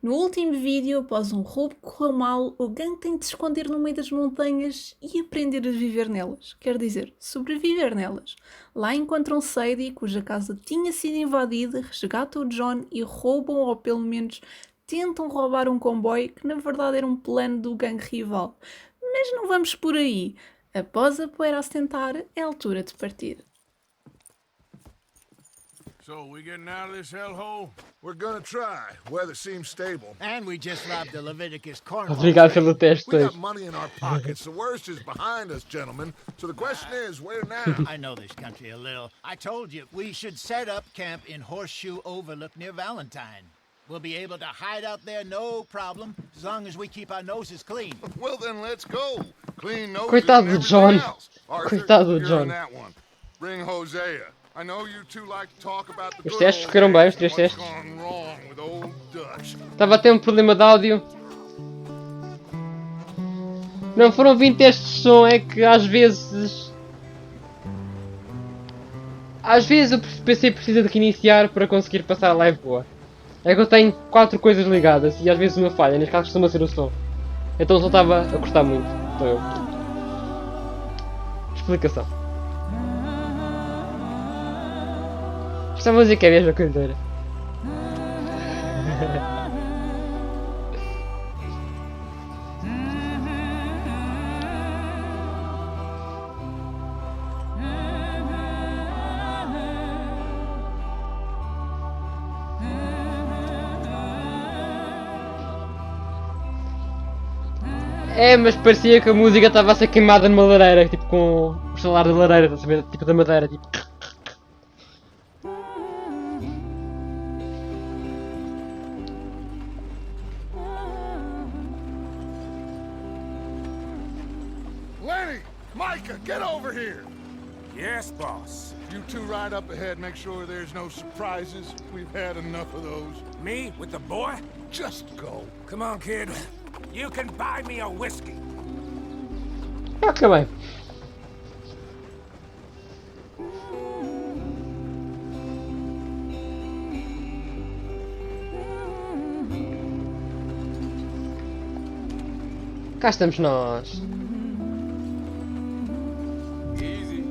No último vídeo, após um roubo que correu mal, o gangue tem de se esconder no meio das montanhas e aprender a viver nelas. Quer dizer, sobreviver nelas. Lá encontram Sadie, cuja casa tinha sido invadida, resgatam o John e roubam, ou pelo menos tentam roubar um comboio que na verdade era um plano do gangue rival. Mas não vamos por aí. Após a poeira assentar, é a altura de partir. So, we getting out of this hellhole? We're gonna try. Weather seems stable. And we just robbed the Leviticus cornball. Obrigado pelo teste. We got money in our pockets. The worst is behind us, gentlemen. So the question is, where now? I know this country a little. I told you, we should set up camp in Horseshoe Overlook near Valentine. We'll be able to hide out there, no problem, as long as we keep our noses clean. Well, then let's go. Clean noses Coitado and do John. everything else. Arthur, Coitado do you're John. on that one. Bring Hosea. I know you two like to talk about the Os good testes old ficaram bem, days os três and what's testes. gone wrong with old Dutch. Estava a ter um problema de áudio. Não foram 20 testes de som, é que às vezes... o PC precisa de reiniciar para conseguir passar a live boa. É que eu tenho 4 coisas ligadas e às vezes uma falha, neste caso costuma ser o som. Então o som estava a cortar muito. Então eu... Explicação. Esta música é mesmo a coisa. É, mas parecia que a música estava a ser queimada numa lareira, tipo com o estalar da lareira, estás a saber? Tipo da madeira, tipo... Lenny! Micah, get over here! Yes, boss. You two ride up ahead, make sure there's no surprises. We've had enough of those. Me with the boy? Just go. Come on, kid. You can buy me a whiskey. Ok, bem. Cá estamos nós. Easy.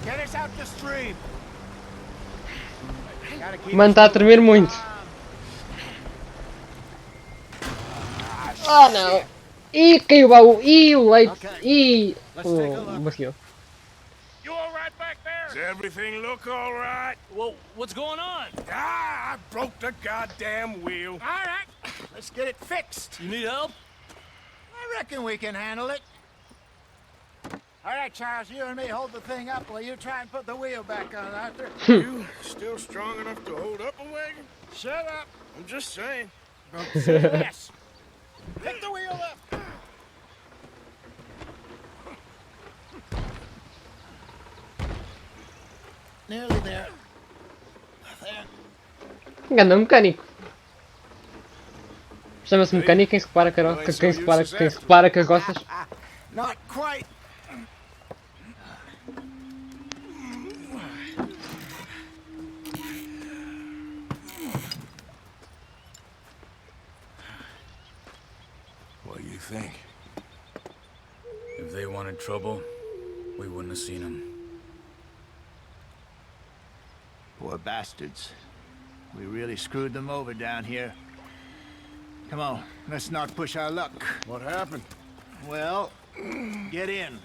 Get us out the stream. Gotta keep Mano, está a tremer muito. Ah, não. Ih, caiu o baú. Ih, o leite. Ih, o barril. You all right back there? Does everything look all right? Well, what's going on? Ah, I broke the goddamn wheel. All right, let's get it fixed. You need help? I reckon we can handle it. All right, Charles, you and me hold the thing up while you try and put the wheel back on, Arthur. You still strong enough to hold up a wagon? Shut up. I'm just saying. Yes. Pick the wheel up. Nearly there. There. Engana mecânico. Chama-se mecânico quem se repara, quem se repara carroças. Not quite. What do you think? If they wanted trouble, we wouldn't have seen them. Poor bastards. We really screwed them over down here. Come on, let's not push our luck. What happened? Well, get in.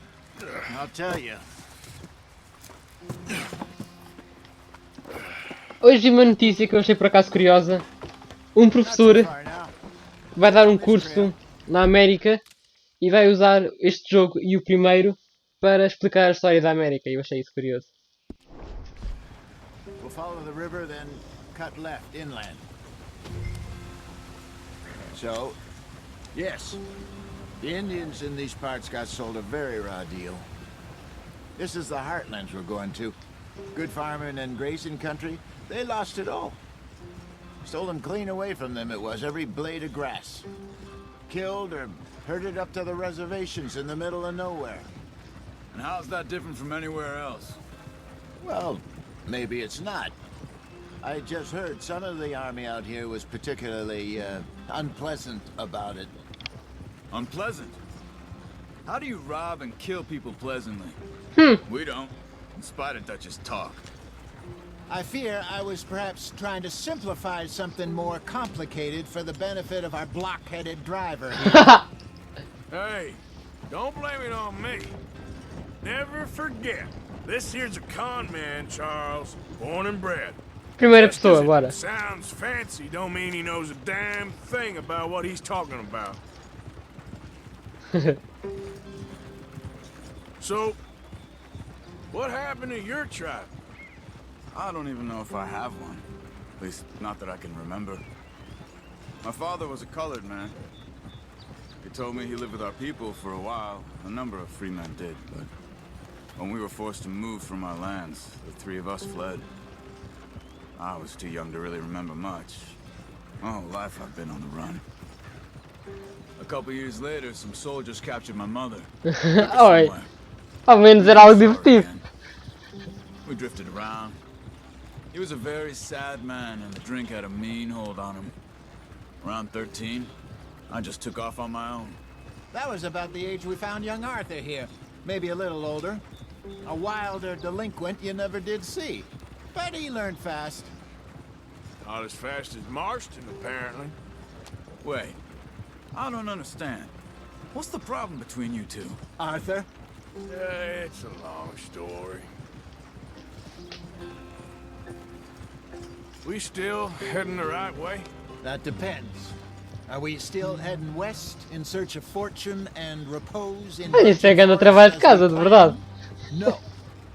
I'll tell you. Hoje vi uma notícia que eu achei por acaso curiosa. Um professor vai dar um curso na América e vai usar este jogo e o primeiro para explicar a história da América. E eu achei isso curioso. We'll follow the river, then cut left inland. So, yes, the Indians in these parts got sold a very raw deal. This is the heartlands we're going to. Good farming and grazing country, they lost it all. Stolen clean away from them it was, every blade of grass. Killed or herded up to the reservations in the middle of nowhere. And how's that different from anywhere else? Well, maybe it's not. I just heard some of the army out here was particularly unpleasant about it. Unpleasant? How do you rob and kill people pleasantly? We don't, in spite of Dutch's talk. I fear I was perhaps trying to simplify something more complicated for the benefit of our block-headed driver here. Hey, don't blame it on me. Never forget, this here's a con man, Charles, born and bred. Primeira Just pessoa, 'cause it bora. sounds fancy don't mean he knows a damn thing about what he's talking about. So, what happened to your tribe? I don't even know if I have one. At least, not that I can remember. My father was a colored man. He told me he lived with our people for a while. A number of free men did, but when we were forced to move from our lands, the three of us fled. I was too young to really remember much. My whole life I've been on the run. A couple years later, some soldiers captured my mother. Took her Oi. somewhere. Ao menos era algo divertido. We drifted around. He was a very sad man, and the drink had a mean hold on him. Around 13, I just took off on my own. That was about the age we found young Arthur here. Maybe a little older. A wilder delinquent you never did see. But he learned fast. Not as fast as Marston, apparently. Wait, I don't understand. What's the problem between you two? Arthur? It's a long story. We still heading the right way? That depends. Are we still heading west in search of fortune and repose in... Olha, isso é grande trabalho de casa, de verdade. No.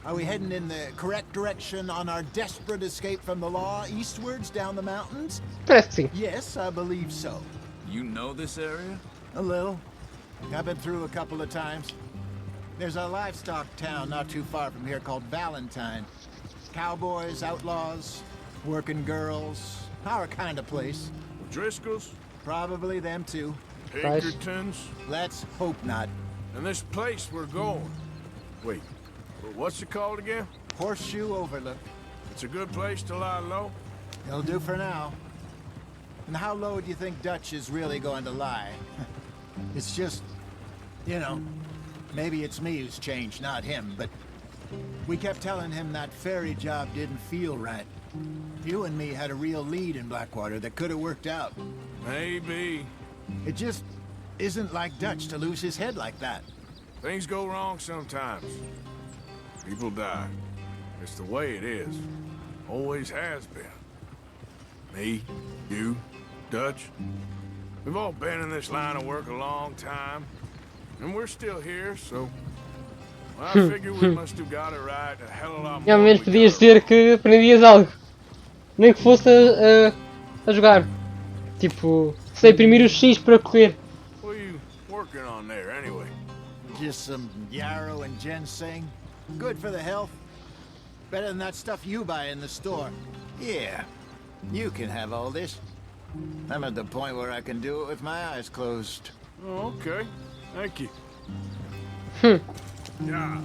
Are we heading in the correct direction on our desperate escape from the law eastwards down the mountains? Parece que sim. Yes, I believe so. You know this area? A little. I've been through a couple of times. There's a livestock town not too far from here called Valentine. Cowboys, outlaws, working girls, our kind of place. Driscoll's? Probably them too. Pinkertons? Let's hope not. And this place we're going. Wait, what's it called again? Horseshoe Overlook. It's a good place to lie low? It'll do for now. And how low do you think Dutch is really going to lie? It's just, you know, maybe it's me who's changed, not him, but we kept telling him that ferry job didn't feel right. You and me had a real lead in Blackwater that could have worked out. Maybe. It just isn't like Dutch to lose his head like that. Things go wrong sometimes. People die. It's the way it is. Always has been. Me, you, Dutch. We've all been in this line of work a long time. And we're still here, so... I figure we must have got it right a hell of a lot E ao more menos we podias got dizer que aprendias algo. Nem que fosse a jogar. Tipo, sei imprimir os X para correr. What are you working on there, anyway? Just some yarrow and ginseng. Good for the health. Better than that stuff you buy in the store. Yeah, you can have all this. I'm at the point where I can do it with my eyes closed. Oh, okay. Thank you. Yeah.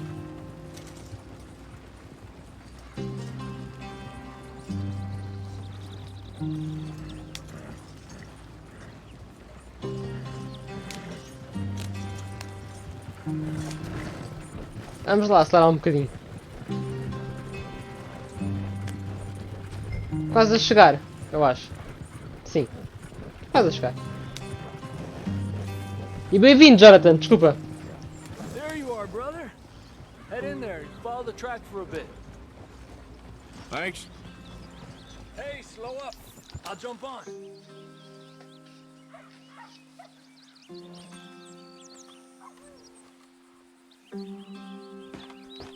Vamos lá, acelerar um bocadinho. Quase a chegar, eu acho. Sim. Quase a chegar. E bem-vindo, Jonathan, desculpa. There you are, brother. Head in there and follow the track for a bit. Thanks. Hey, slow up. I'll jump on.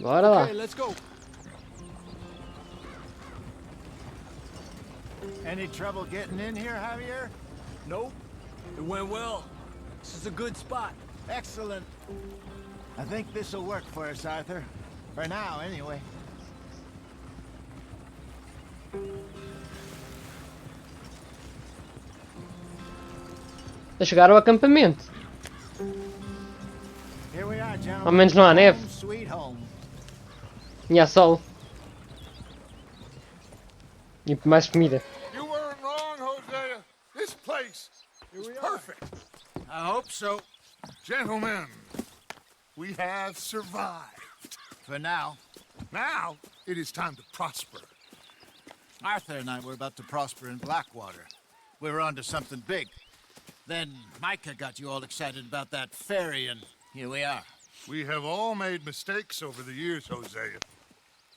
Bora lá. Okay, let's go. Any trouble getting in here, Javier? Nope. It went well. This is a good spot. Excellent. I think this'll work for us, Arthur. For now, anyway. a chegar ao acampamento. Here we are, gentlemen. Ao menos não há neve. Home sweet home. E há sol. E mais comida. You weren't wrong, Hosea. This place is perfect. I hope so. Gentlemen, we have survived. For now. Now, it is time to prosper. Arthur and I were about to prosper in Blackwater. We were onto something big. Then Micah got you all excited about that ferry, and here we are. We have all made mistakes over the years, Hosea.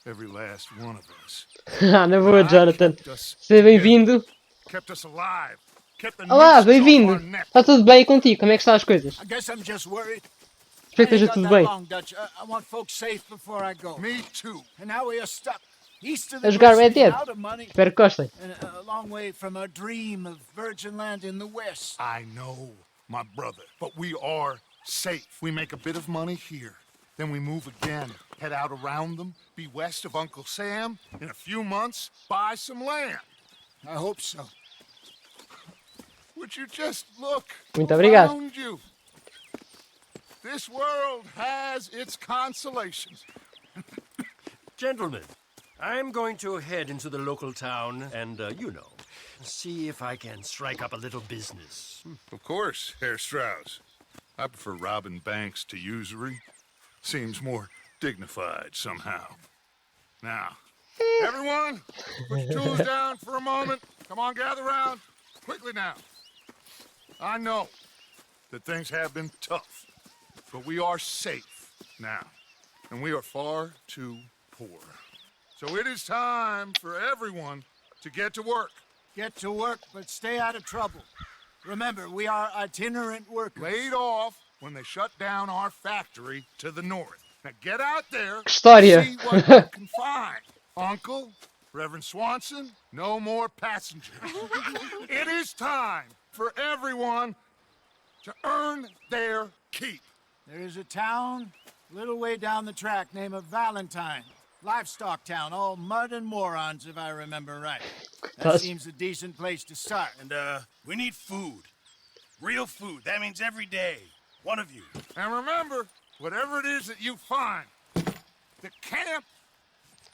Every last one of us. Na boa, Jonathan. Kept us Seja bem-vindo. Kept us alive. Kept the Olá, nooses off bem-vindo. our neck. Está tudo bem contigo? Como é que estão as coisas? I guess I'm just worried. Espero que I ain't esteja got tudo that bem. long, Dutch. I want folks safe before I go. Me too. And now we are stuck east of A the jogar Red Great Sea, Dead. out of money, Espero que gostem. and a long way from our dream of virgin land in the west. I know, my brother, but we are safe. We make a bit of money here. Then we move again, head out around them, be west of Uncle Sam. In a few months, buy some land. I hope so. Would you just look Muito obrigado. around you? This world has its consolations. Gentlemen, I'm going to head into the local town and, see if I can strike up a little business. Of course, Herr Strauss. I prefer robbing banks to usury. Seems more dignified somehow. Now, everyone, put your tools down for a moment. Come on, gather round. Quickly now. I know that things have been tough, but we are safe now, and we are far too poor. So it is time for everyone to get to work. Get to work, but stay out of trouble. Remember, we are itinerant workers. Laid off when they shut down our factory to the north. Now get out there, História. see what you can find. Uncle, Reverend Swanson, no more passengers. It is time for everyone to earn their keep. There is a town a little way down the track named Valentine. Livestock town, all mud and morons, if I remember right. That That's- seems a decent place to start. And, we need food. Real food. That means every day. One of you. And remember, whatever it is that you find, the camp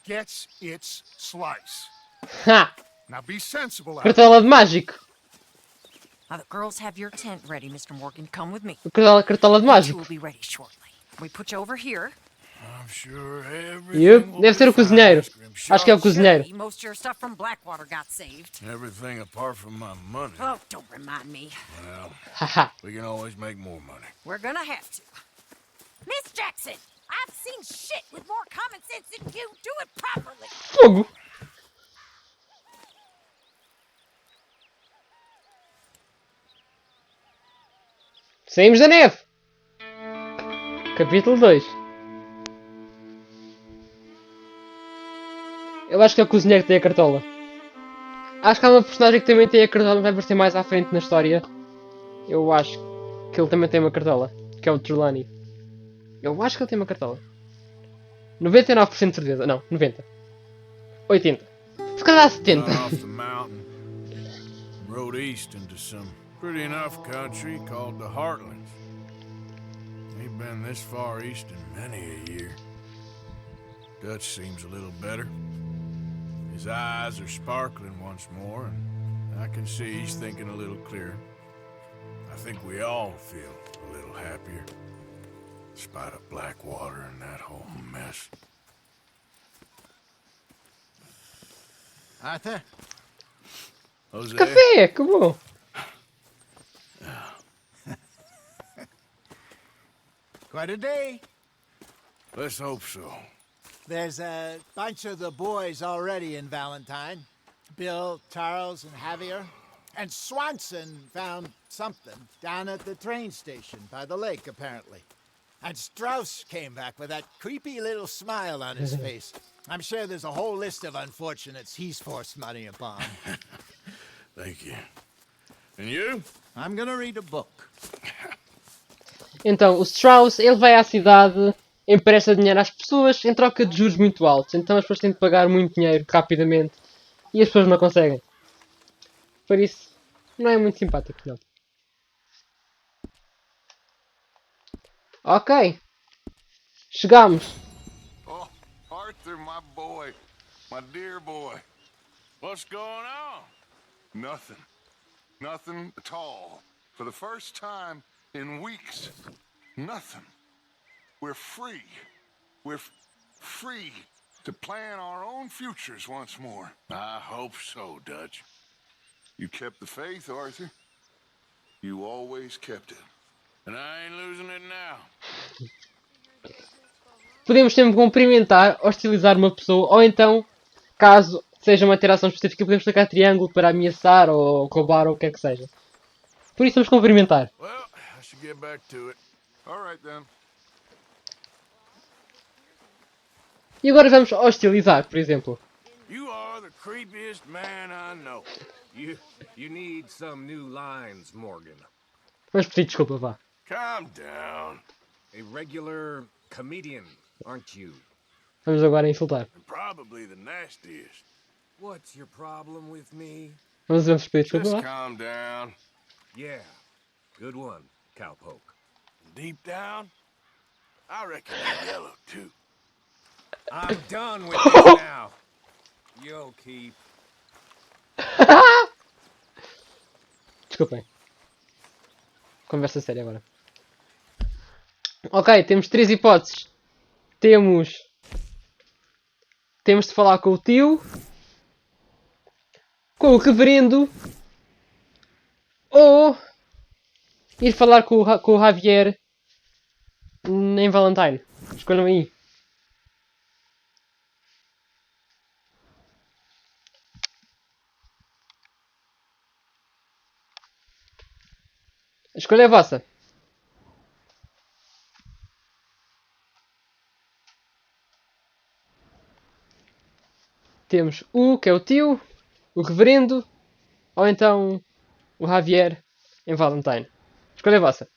gets its slice. Ha! Now be sensible out Cartola de mágico. Now the girls have your tent ready, Mr. Morgan. Come with me. Cartola de You mágico. will be ready shortly. We put you over here. I'm sure Yup, deve ser o cozinheiro. Acho que é o cozinheiro. Surely most of your stuff from Blackwater got saved. Everything apart from my money. Oh, don't remind me. Well, Haha. we can always make more money. We're gonna have to. Miss Jackson, I've seen shit with more common sense than you. Do it properly. Fogo. Saímos da neve. Capítulo 2. Eu acho que é o cozinheiro que tem a cartola. Acho que há uma personagem que também tem a cartola, mas vai aparecer mais à frente na história. Eu acho que ele também tem uma cartola, que é o Trelawney. Eu acho que ele tem uma cartola. 99% de certeza. Não, 90. 80. Se calhar 70. Got off the mountain, rode east into some pretty enough country called the Heartlands. Ain't been this far east in many a year. Dutch seems a little better. His eyes are sparkling once more, and I can see he's thinking a little clearer. I think we all feel a little happier, despite of Blackwater and that whole mess. Arthur? Jose, Café, que bom. Quite a day. let's hope so. There's a bunch of the boys already in Valentine. Bill, Charles, and Javier. And Swanson found something down at the train station by the lake, apparently. And Strauss came back with that creepy little smile on his face. I'm sure there's a whole list of unfortunates he's forced money upon. Thank you. And you? I'm gonna read a book. Então, o Strauss, ele vai à cidade, empresta dinheiro às pessoas em troca de juros muito altos. Então as pessoas têm de pagar muito dinheiro rapidamente e as pessoas não conseguem. Por isso, não é muito simpático, não. Ok. Chegamos. Oh, Arthur, my boy. My dear boy. What's going on? Nothing. Nothing at all. For the first time in weeks. Nothing. We're free. We're free to plan our own futures once more. I hope so, Dutch. You kept the faith, Arthur. You always kept it. And I ain't losing it now. Podemos sempre cumprimentar, hostilizar uma pessoa, ou então, caso seja uma interação específica, podemos clicar triângulo para ameaçar ou roubar ou o que é que seja. Por isso vamos cumprimentar. Well, I should get back to it. All right then. E agora vamos hostilizar, por exemplo. You are the creepiest man I know. You need some new lines, Morgan. Vamos pedir desculpa, vá. Calm down. A regular comedian, aren't you? Vamos agora insultar. And probably the nastiest. What's your problem with me? Vamos pedir desculpa, Just vá. calm down. Yeah, good one, cowpoke. Deep down, I reckon you're yellow too. I'm done with this now. You'll keep. Desculpem. Conversa séria agora. Ok, temos 3 hipóteses. Temos de falar com o tio, com o reverendo, ou ir falar com o Javier em Valentine. Escolham aí. A escolha é vossa. Temos o que é o tio, o reverendo, ou então o Javier em Valentine. Escolha é vossa.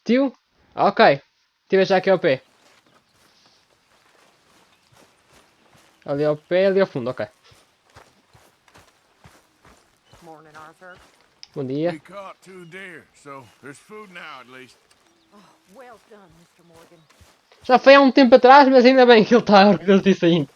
Tio? Ok. Tio é já aqui ao pé. Ali ao pé, ali ao fundo, ok. Morning, Arthur. Bom dia. We caught 2 deer, so there's food now at least. Well done, Mr. Morgan. Já foi há um tempo atrás, mas ainda bem que ele está orgulhoso disso ainda.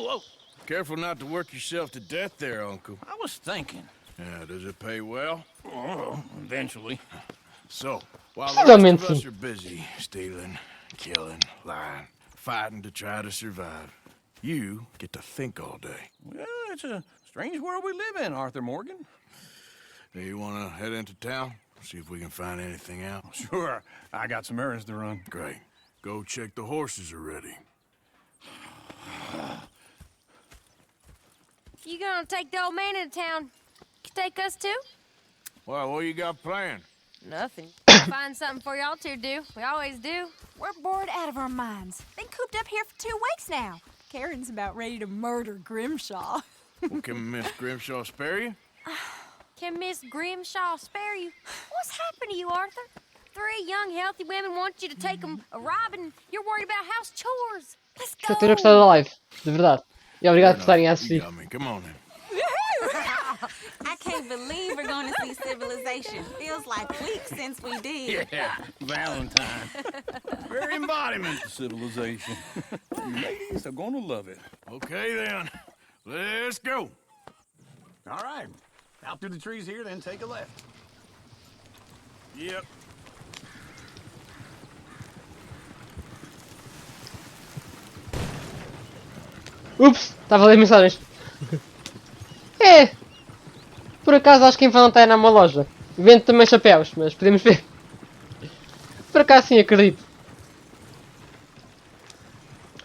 Oh! Careful not to work yourself to death there, Uncle. I was thinking. Yeah, does it pay well? Oh, eventually. So, while the rest of Finalmente. us are busy stealing, killing, lying, fighting to try to survive, you get to think all day. Well, it's a strange world we live in, Arthur Morgan. Hey, you want to head into town? See if we can find anything out? Sure, I got some errands to run. Great. Go check the horses are ready. You gonna take the old man into town? You take us too? Well, what you got planned? Nothing. Find something for y'all to do. We always do. We're bored out of our minds. Been cooped up here for 2 weeks now. Karen's about ready to murder Grimshaw. Well, can Miss Grimshaw spare you? Can Miss Grimshaw spare you? What's happened to you, Arthur? 3 young, healthy women want you to take them a robbing. You're worried about house chores. Let's go. Espero ter gostado da live, de verdade. E obrigado por estarem a You assistir. got me. Come on then. I can't believe we're going to see civilization. Feels like weeks since we did. Yeah, Valentine. Very embodiment of civilization. You ladies are gonna love it. Okay then. Let's go. All right. Out through the trees here, then take a left. Yep. Ups, estava a ler mensagens. É. Por acaso acho que em Valentine há uma loja. Vende também chapéus, mas podemos ver. Por acaso sim, acredito.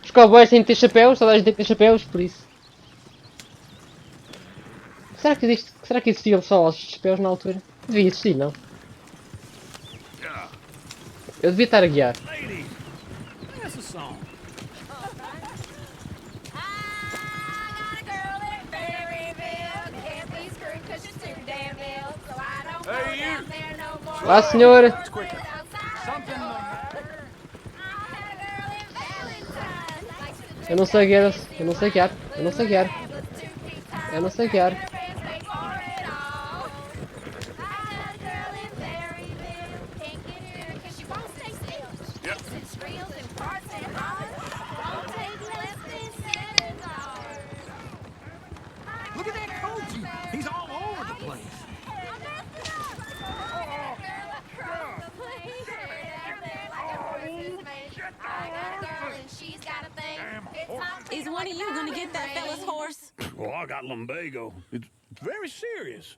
Os cowboys têm de ter chapéus, toda a gente tem de ter chapéus, por isso. Será que existiam só os chapéus na altura? Devia existir, não? Eu devia estar a guiar. Ladies, that's a song. Lá, senhora. Eu não sei guiar, eu não sei guiar, eu não sei guiar. Eu não sei guiar. I got a girl and she's got a thing. It's not Is one of you gonna get that fella's horse? Well, I got lumbago. It's very serious.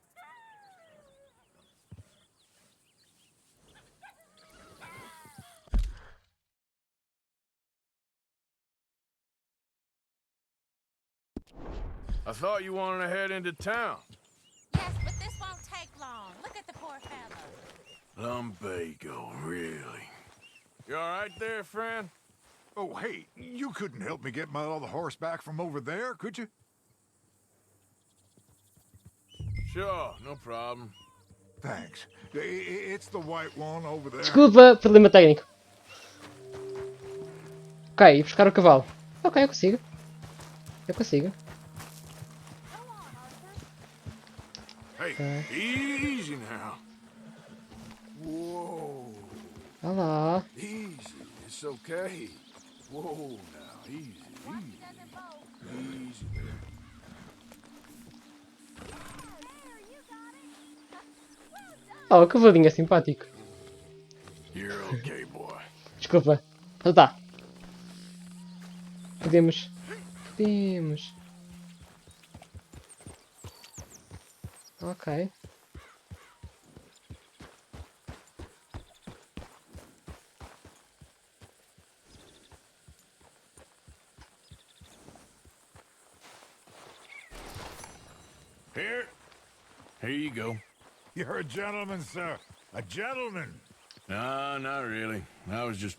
I thought you wanted to head into town. Yes, but this won't take long. Look at the poor fella. Lumbago, really? You all right there, friend? Oh, hey, you couldn't help me get my other horse back from over there, could you? Sure, no problem. Thanks. It's the white one over there. Desculpa, problema técnico. Ok, ir buscar o cavalo. Ok, eu consigo. Eu consigo. Hey, easy now. Whoa. Olá. Easy, it's okay. Whoa, now, easy, easy. Easy there. Oh, o cavalinho é simpático. You're okay, boy. Desculpa. Então tá. Podemos. Podemos. Ok. Here you go. You're a gentleman, sir. A gentleman. No, not really. I was just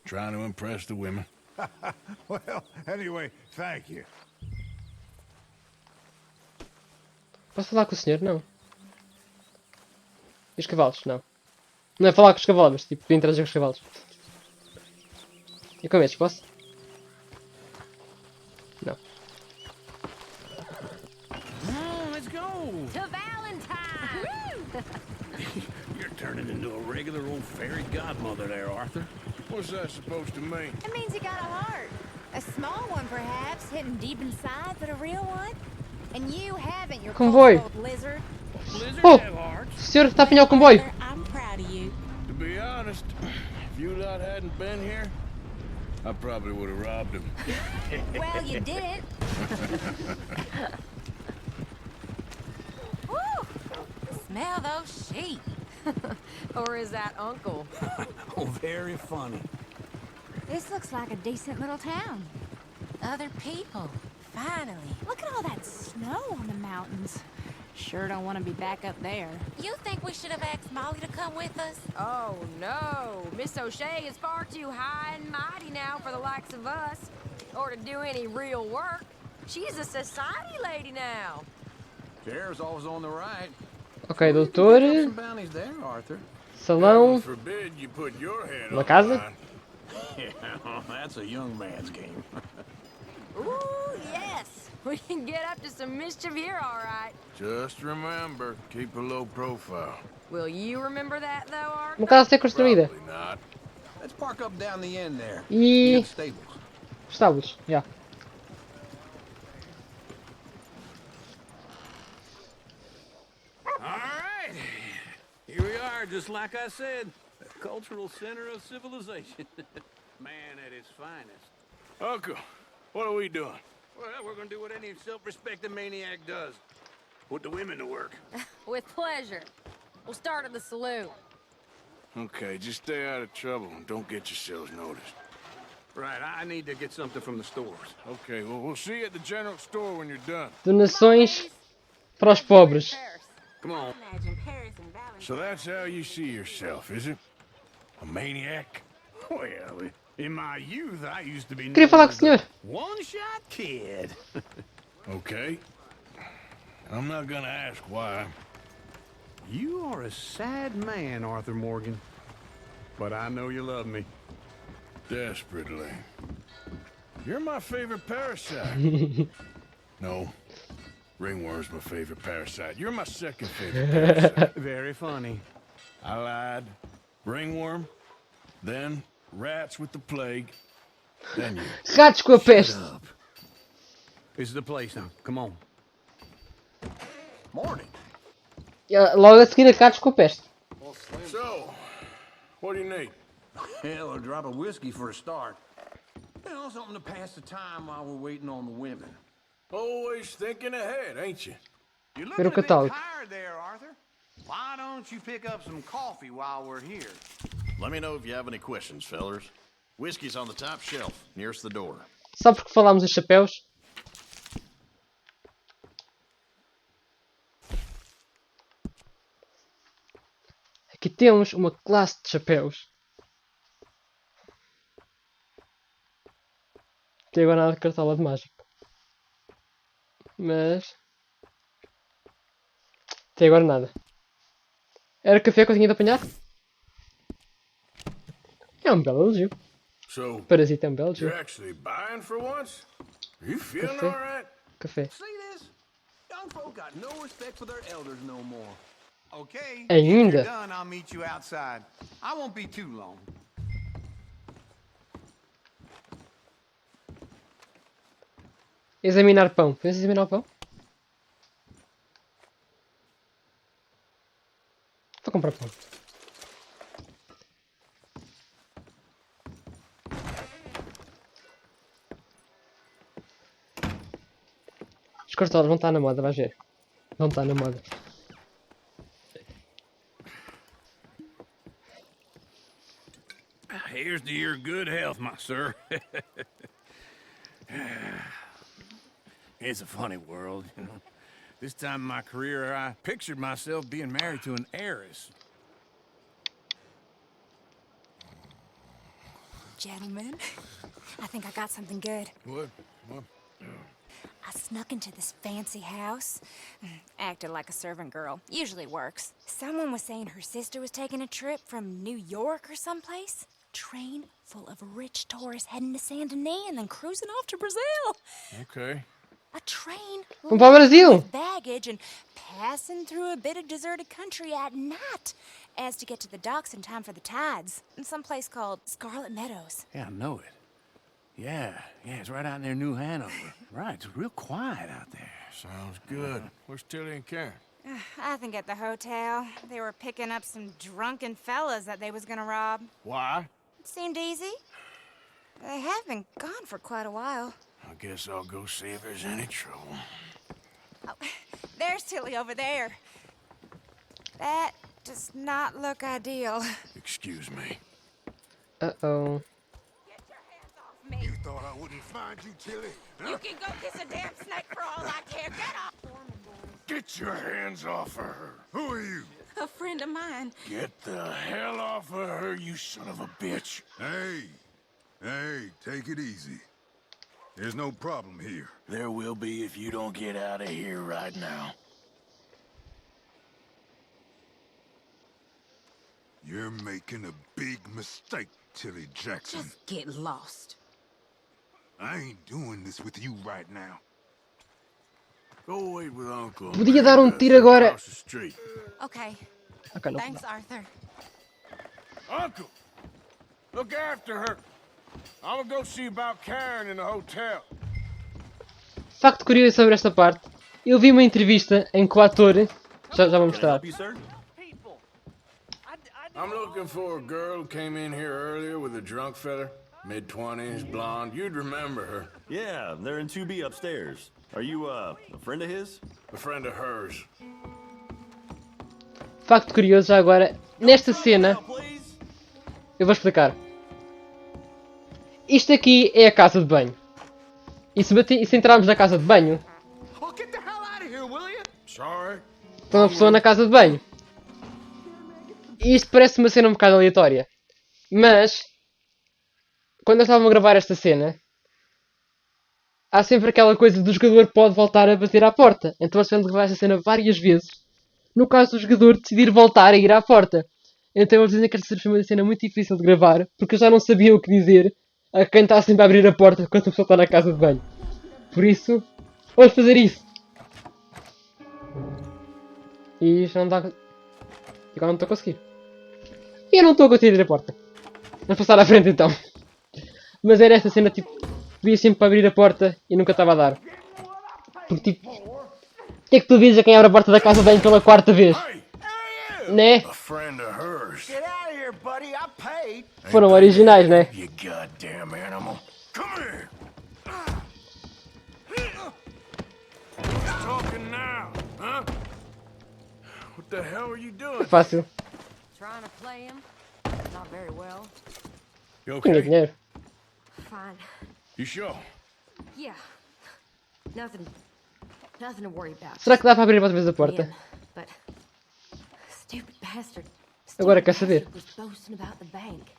trying to impress the women. Well, anyway, thank you. Posso falar com o senhor? Não. E os cavalos? Não. Não é falar com os cavalos, mas tipo, interagir com os cavalos. E com estes, posso? Não. Let's go. To Valentine! You're turning into a regular old fairy godmother there, Arthur. What's that supposed to mean? It means you got a heart. A small one, perhaps, hidden deep inside, but a real one. And you haven't, your Comboio. cold lizard. Lizards Oh! have hearts. O senhor está a apanhar o comboio! I'm proud of you. To be honest, if you lot hadn't been here, I probably would have robbed him. Well, you didn't. Woo! Smell those sheep. Or is that Uncle? Oh, very funny. This looks like a decent little town. Other people. Finally. Look at all that snow on the mountains. Sure don't want to be back up there. You think we should have asked Molly to come with us? Oh no, Miss O'Shea is far too high and mighty now for the likes of us, or to do any real work. She's a society lady now. Chair's always on the right. Ok, doutor. Some bounties there, Arthur. Salão. Forbid you put your head Uma on casa? mine. Yeah, that's a young man's game. Ooh, yes. We can get up to some mischief here, all right. Just remember, keep a low profile. Will you remember that, though, Arthur? Uma casa a ser construída. Probably not. Let's park up down the end there. E. Near the stables. Estábulos, já. All right. Here we are, just like I said. The cultural center of civilization. Man at his finest. Uncle, what are we doing? Well, we're gonna do what any self-respecting maniac does. Put the women to work. With pleasure. We'll start at the saloon. Okay, just stay out of trouble and don't get yourselves noticed. Right, I need to get something from the stores. Okay, well, we'll see you at the general store when you're done. Donações para os pobres. Come on. Imagine Paris and Valentine. So that's how you see yourself, is it? A maniac? Well, in my youth, I used to be Queria falar com o senhor. one-shot kid. Okay. I'm not gonna ask why. You are a sad man, Arthur Morgan. But I know you love me. Desperately. You're my favorite parasite. No. Ringworm's my favorite parasite. You're my second favorite parasite. Very funny. I lied. Ringworm. Then rats with the plague. Then you. Ratos com a peste. This is the place now. Come on. Morning. Logo a seguir a ratos com a peste. So, what do you need? Hell, a drop of whiskey for a start. You know, something to pass the time while we're waiting on the women. Always thinking ahead, ain't you? You're Ver o looking a bit catálogo. tired there, Arthur. Why don't you pick up some coffee while we're here? Let me know if you have any questions, fellers. Whiskey's on the top shelf, nearest the door. Só porque falámos em chapéus. Aqui temos uma classe de chapéus. Não tem agora nada de cartola de mágico. Mas... até agora nada. Era café que eu tinha de apanhar? É um belo elogio. So, Parasita é um belo elogio. you're actually buying for once? Are you feeling Café. all right? Café. See this? Young folk got no respect for their elders no more. Okay. Ainda? If you're done, I'll meet you outside. I won't be too long. Examinar pão. Podemos examinar o pão? Vou comprar pão. Os cartolas vão estar na moda, vais ver. Vão estar na moda. Here's to your good health, my sir. It's a funny world, you know. This time in my career, I pictured myself being married to an heiress. Gentlemen, I think I got something good. What? I snuck into this fancy house. Acted like a servant girl. Usually works. Someone was saying her sister was taking a trip from New York or someplace. Train full of rich tourists heading to Saint Denis and then cruising off to Brazil. Okay. A train Vamos para o Brasil! with baggage and passing through a bit of deserted country at night as to get to the docks in time for the tides in some place called Scarlet Meadows. Yeah, I know it. Yeah, it's right out near New Hanover. Right, it's real quiet out there. Sounds good. Where's Tilly and Karen? I think at the hotel. They were picking up some drunken fellas that they was gonna rob. Why? It seemed easy. They have been gone for quite a while. I guess I'll go see if there's any trouble. Oh, there's Tilly over there. That does not look ideal. Excuse me. Uh-oh. You thought I wouldn't find you, Tilly? You can go kiss a damn snake for all I care. Get off! Get your hands off of her. Who are you? A friend of mine. Get the hell off of her, you son of a bitch. Hey, take it easy. There's no problem here. There will be if you don't get out of here right now. You're making a big mistake, Tilly Jackson. Just get lost. I ain't doing this with you right now. Go wait with Uncle. Podia dar tiro agora. Across the street. Okay. Ok, não. Thanks, Arthur. Uncle, look after her. I'm gonna go see about Karen in the hotel. Facto curioso sobre esta parte. Eu vi uma entrevista em que o ator... Já vou mostrar. I'm looking for a girl who came in here earlier with a drunk fella. Mid-20s, blonde. You'd remember her. Yeah, they're in 2B upstairs. Are you, a friend of his? A friend of hers. Facto curioso já agora. Nesta cena... Eu vou explicar. Isto aqui é a casa de banho. E se entrarmos na casa de banho... Sorry. Está uma pessoa na casa de banho. E isto parece uma cena um bocado aleatória. Mas... Quando nós estávamos a gravar esta cena... Há sempre aquela coisa do jogador pode voltar a bater à porta. Então nós tivemos de gravar esta cena várias vezes. No caso do jogador decidir voltar a ir à porta. Então eles dizem que esta foi uma cena muito difícil de gravar. Porque eu já não sabia o que dizer a quem está sempre a abrir a porta quando a pessoa está na casa de banho. Por isso, vamos fazer isso. E já não dá... E agora não estou a conseguir. E eu não estou a conseguir abrir a porta. Vamos passar à frente então. Mas era esta cena tipo... Via sempre para abrir a porta e nunca estava a dar. Porque tipo... O que é que tu dizes a quem abre a porta da casa de banho pela quarta vez? Né? A friend of hers. Get out of here, here, buddy. I paid. Foram originais, né? You goddamn animal. Come here. Who's talking now, huh? What the hell are you doing? Fácil. Trying to play him. Not very well. You Tinha okay? dinheiro. Fine. You sure? Yeah. Nothing to worry about. Será que dá para abrir outra vez a porta? Man, but stupid bastard. Agora quer saber. Was boasting about the bank.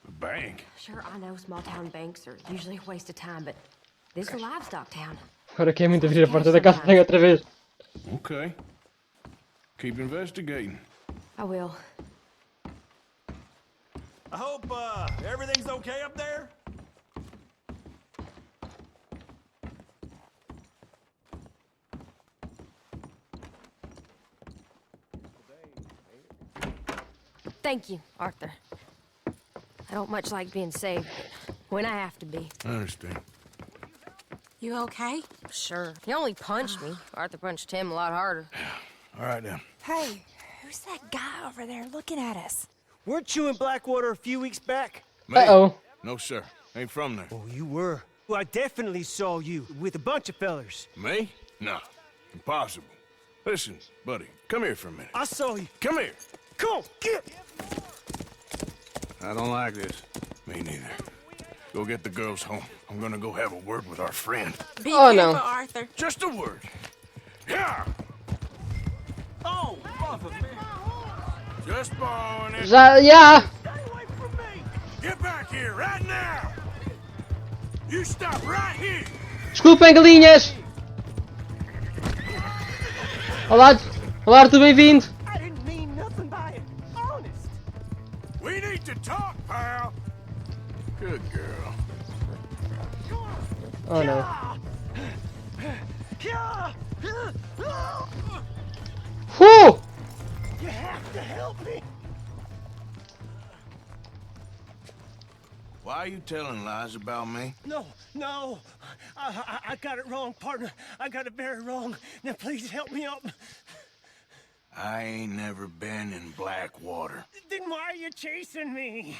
The bank? Sure, I know small town banks are usually a waste of time, but this is a livestock town. Agora quer muito abrir a porta da casa de banho outra vez. Okay. Keep investigating. I will. I hope everything's okay up there. Thank you, Arthur. I don't much like being saved, but when I have to be. I understand. You okay? Sure. He only punched me. Arthur punched him a lot harder. All right, then. Hey, who's that guy over there looking at us? Weren't you in Blackwater a few weeks back? Me? Uh-oh. No, sir. Ain't from there. Oh, you were. Well, I definitely saw you with a bunch of fellers. Me? No. Impossible. Listen, buddy, come here for a minute. I saw you. Come here. Come on, get! I don't like this. Me neither. Go get the girls home. I'm gonna go have a word with our friend. Be Oh, careful, no. Arthur. Just a word. Yeah! Oh, off of me. Just borrowing it. Já. Get back here right now! You stop right here! Desculpem, galinhas. Olá, Arthur, bem-vindo. I didn't mean nothing by it. Honest. We need to talk, pal. Good girl. Oh, não. You have to help me. Why are you telling lies about me? No. I got it wrong, partner. I got it very wrong. Now, please help me up. I ain't never been in Blackwater. Then why are you chasing me?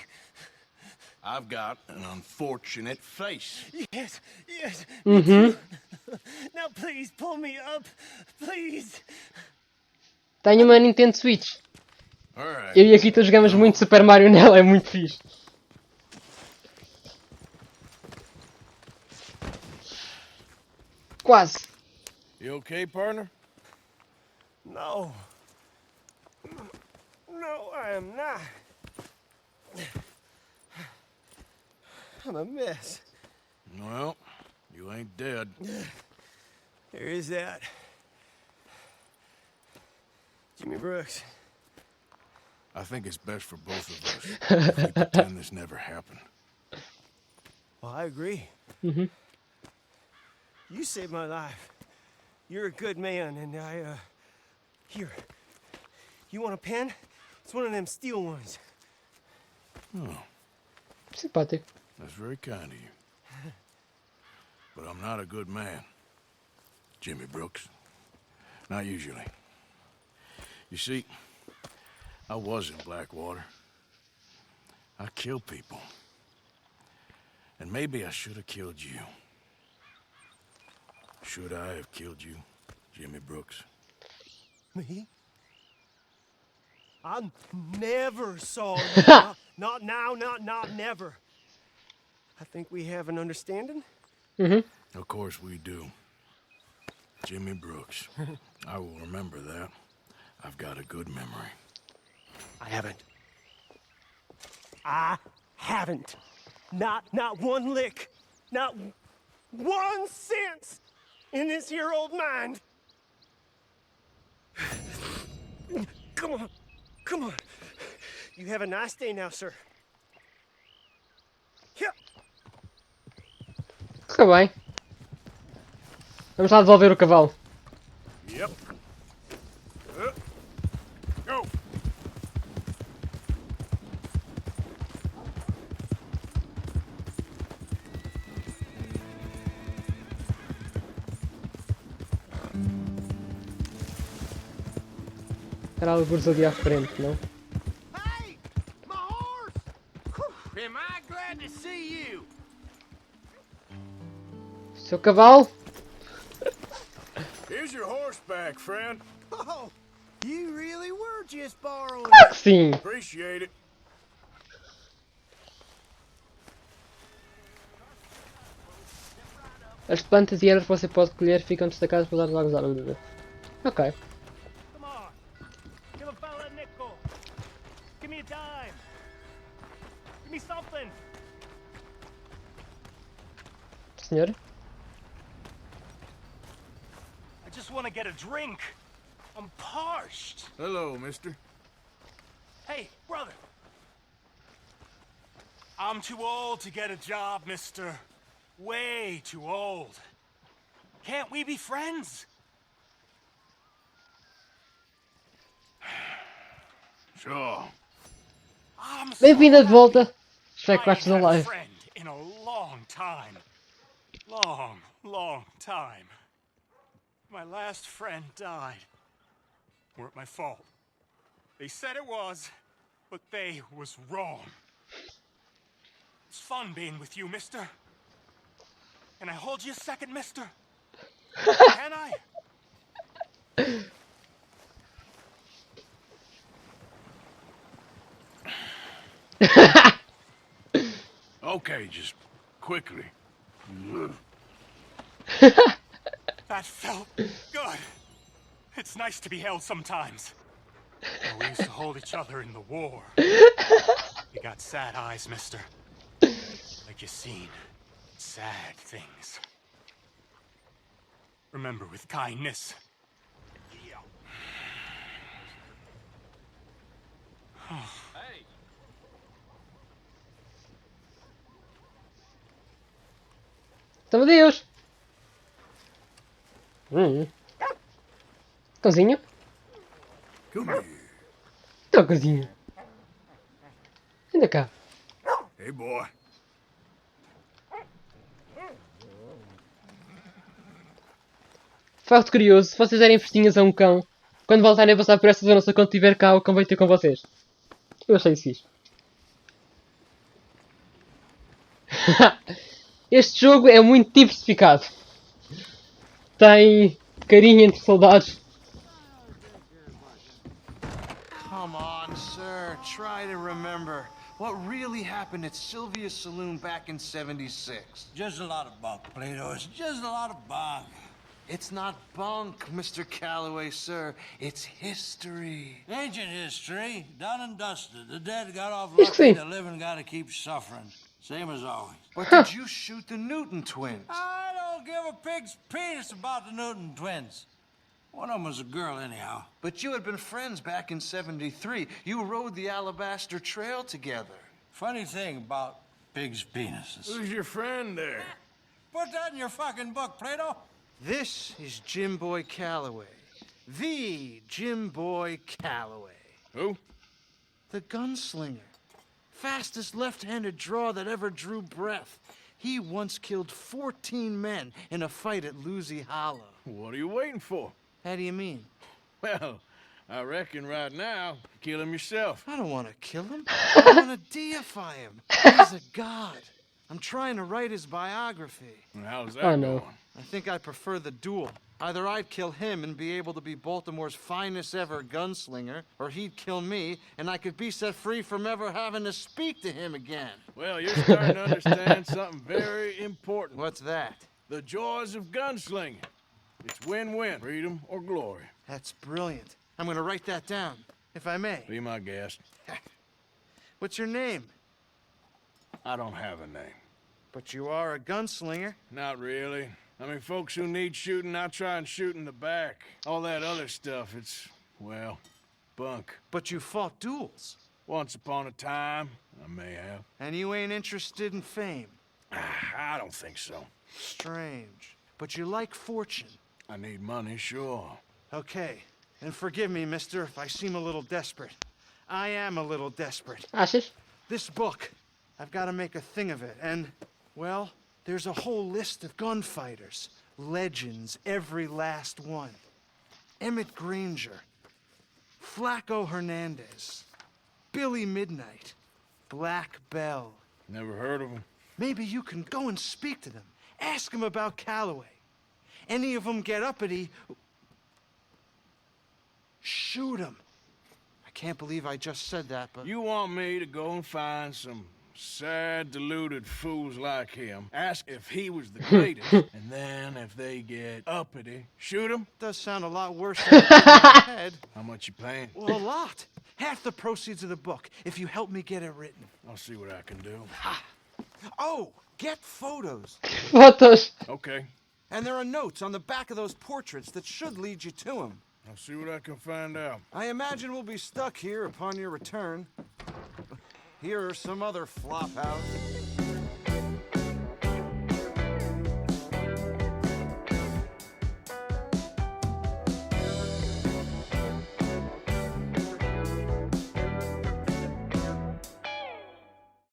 I've got an unfortunate face. Yes. Uhum. Now, please pull me up. Please. Tenho uma Nintendo Switch. All right. Eu e a Rita jogamos muito Super Mario nela, é muito fixe. Quase. You okay, partner? No, I am not. I'm a mess. Well, you ain't dead. There is that. Jimmy Brooks. I think it's best for both of us if we pretend this never happened. Well, I agree. Mhm. You saved my life. You're a good man, and here. You want a pen? It's one of them steel ones. Oh, Simpático. that's very kind of you. But I'm not a good man, Jimmy Brooks. Not usually. You see, I was in Blackwater. I killed people. And maybe I should have killed you. Should I have killed you, Jimmy Brooks? Me? I never saw you. Not now, not never. I think we have an understanding. Mhm. Of course we do. Jimmy Brooks. I will remember that. I've got a good memory. I haven't. Not one lick. Not 1 cent in this here old mind. Come on. You have a nice day now, sir. Yeah. Correu bem. Vamos lá devolver o cavalo. Yep. Go. Era alguns ali à frente, não? Hey! My Seu cavalo. Here's your horseback, friend. Oh, you really were just borrowing Claro que sim. Appreciate it. As plantas e ervas que você pode colher ficam destacadas pelas largas árvores. Ok. Come on. Give a fella a nickel. Give me a dime. Give me something. Senhor? I just want to get a drink. I'm parched. Hello, mister. Hey, brother. I'm too old to get a job, mister. Way too old. Can't we be friends? Sure. Bem-vinda de volta. Espero que gostes da I ain't had a live. friend in a long time. Long time. My last friend died. Weren't my fault. They said it was, but they was wrong. It's fun being with you, mister. Can I hold you a second, mister? Can I? Okay, just quickly. That felt good. It's nice to be held sometimes. We used to hold each other in the war. You got sad eyes, mister. Like you seen sad things. Remember with kindness. Então, adeus. Cãozinho? Come here. Então, cãozinho. Anda cá. Hey, boy. Facto curioso, se vocês derem festinhas a um cão, quando voltarem a passar por esta zona, se quando estiver cá, o cão vai ter com vocês. Eu achei isso fixe. Este jogo é muito diversificado. Tem carinho entre soldados. Come on, sir. Try to remember. What really happened at Sylvia's Saloon back in 76? Just a lot of bunk, Plato. It's just a lot of bunk. It's not bunk, Mr. Calloway, sir. It's history. Ancient history, done and dusted. The dead got off lucky, the living gotta keep suffering. Same as always. But did you shoot the Newton twins? I don't give a pig's penis about the Newton twins. One of them was a girl, anyhow. But you had been friends back in 73. You rode the Alabaster Trail together. Funny thing about pigs' penises. Who's your friend there? Put that in your fucking book, Plato. This is Jim Boy Calloway. The Jim Boy Calloway. Who? The gunslinger. Fastest left-handed draw that ever drew breath. He once killed 14 men in a fight at Lucy Hollow. What are you waiting for? How do you mean? Well, I reckon right now, kill him yourself. I don't want to kill him. I want to deify him. He's a god. I'm trying to write his biography. How's that going? I think I prefer the duel. Either I'd kill him and be able to be Baltimore's finest ever gunslinger, or he'd kill me, and I could be set free from ever having to speak to him again. Well, you're starting to understand something very important. What's that? The joys of gunslinging. It's win-win, freedom or glory. That's brilliant. I'm going to write that down, if I may. Be my guest. What's your name? I don't have a name. But you are a gunslinger. Not really. I mean, folks who need shooting, I try and shoot in the back. All that other stuff, it's, well, bunk. But you fought duels. Once upon a time, I may have. And you ain't interested in fame. I don't think so. Strange. But you like fortune. I need money, sure. Okay. And forgive me, mister, if I seem a little desperate. I am a little desperate. Achas? This book, I've got to make a thing of it. And, well, there's a whole list of gunfighters. Legends, every last one. Emmett Granger. Flaco Hernandez. Billy Midnight. Black Bell. Never heard of them. Maybe you can go and speak to them. Ask them about Calloway. Any of them get uppity, shoot them. I can't believe I just said that, but... You want me to go and find some sad, deluded fools like him, ask if he was the greatest, and then if they get uppity, shoot him? Does sound a lot worse than in my head. How much you paying? Well, a lot. Half the proceeds of the book, if you help me get it written. I'll see what I can do. Oh, get photos. Fotos. Okay. And there are notes on the back of those portraits that should lead you to him. I'll see what I can find out. I imagine we'll be stuck here upon your return. Here are some other flophouse.